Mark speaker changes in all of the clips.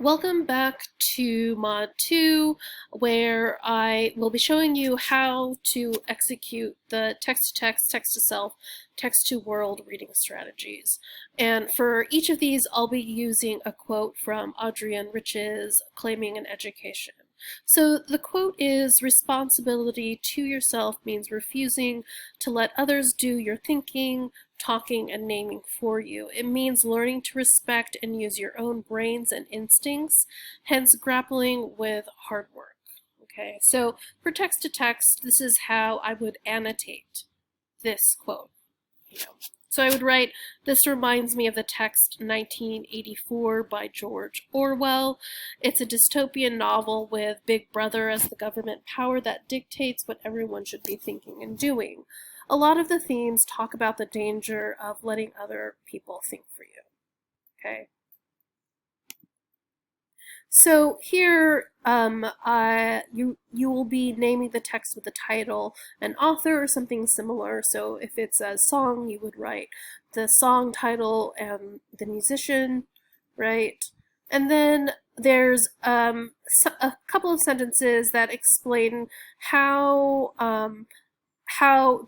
Speaker 1: Welcome back to Mod 2, where I will be showing you how to execute the text-to-text, text-to-self, text-to-world reading strategies. And for each of these, I'll be using a quote from Adrienne Rich's Claiming an Education. So the quote is, "Responsibility to yourself means refusing to let others do your thinking, talking, and naming for you. It means learning to respect and use your own brains and instincts, hence grappling with hard work." Okay, so for text to text, this is how I would annotate this quote. So I would write, "This reminds me of the text 1984 by George Orwell. It's a dystopian novel with Big Brother as the government power that dictates what everyone should be thinking and doing. A lot of the themes talk about the danger of letting other people think for you." Okay. So here, you will be naming the text with the title and author or something similar. So if it's a song, you would write the song title and the musician, right? And then there's a couple of sentences that explain how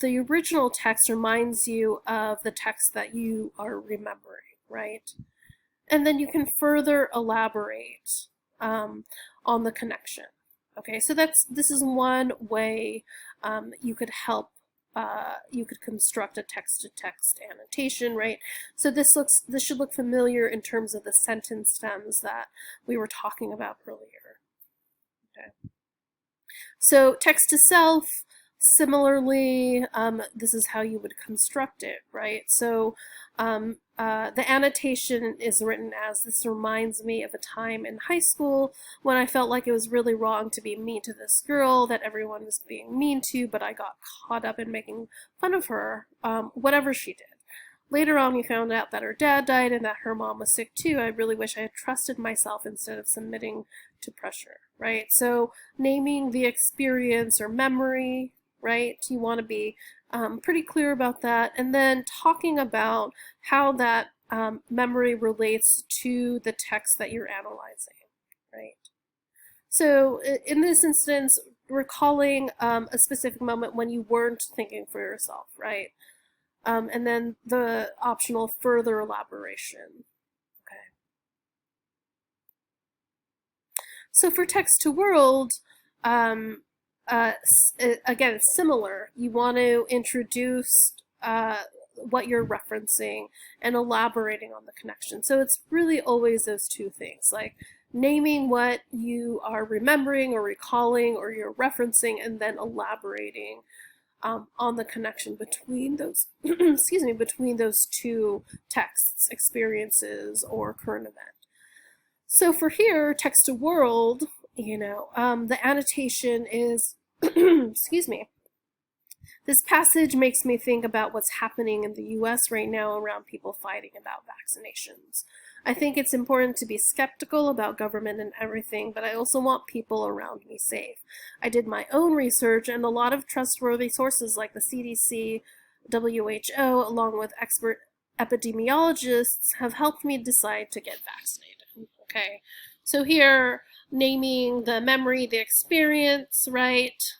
Speaker 1: the original text reminds you of the text that you are remembering, right? And then you can further elaborate on the connection. Okay, so this is one way you could you could construct a text-to-text annotation, right? So this should look familiar in terms of the sentence stems that we were talking about earlier. Okay. So text to self, similarly, this is how you would construct it, right? So the annotation is written as, "This reminds me of a time in high school when I felt like it was really wrong to be mean to this girl that everyone was being mean to, but I got caught up in making fun of her, whatever she did. Later on, we found out that her dad died and that her mom was sick too. I really wish I had trusted myself instead of submitting to pressure," right? So naming the experience or memory, right? You want to be pretty clear about that. And then talking about how that memory relates to the text that you're analyzing, right? So in this instance, recalling a specific moment when you weren't thinking for yourself, right? And then the optional further elaboration. Okay. So for text to world, again, it's similar. You want to introduce what you're referencing and elaborating on the connection. So it's really always those two things, like naming what you are remembering or recalling or you're referencing, and then elaborating on the connection between those excuse me, between those two texts, experiences, or current event. So for here, text to world, the annotation is excuse me, "This passage makes me think about what's happening in the US right now around people fighting about vaccinations. I think it's important to be skeptical about government and everything, but I also want people around me safe. I did my own research, and a lot of trustworthy sources like the CDC, WHO, along with expert epidemiologists, have helped me decide to get vaccinated." Okay, so here, naming the memory, the experience, right?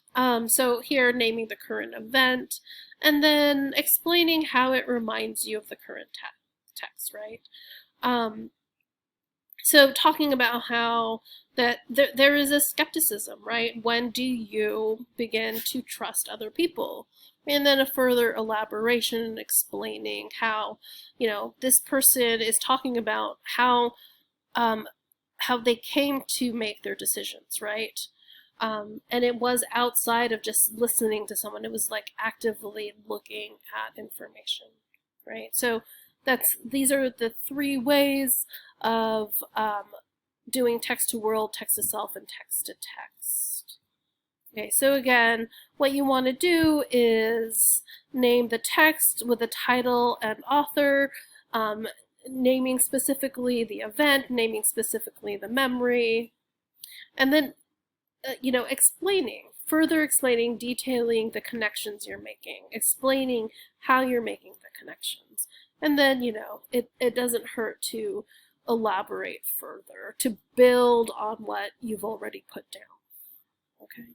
Speaker 1: So here, naming the current event, and then explaining how it reminds you of the current text, right? So talking about how that there is a skepticism, right? When do you begin to trust other people? And then a further elaboration explaining how, this person is talking about how they came to make their decisions, right? And it was outside of just listening to someone. It was like actively looking at information, right? So these are the three ways of doing text to world, text to self, and text to text. Okay, so again, what you want to do is name the text with the title and author, naming specifically the event, naming specifically the memory, and then further explaining, detailing the connections you're making, explaining how you're making the connections. And then, it doesn't hurt to elaborate further, to build on what you've already put down. Okay?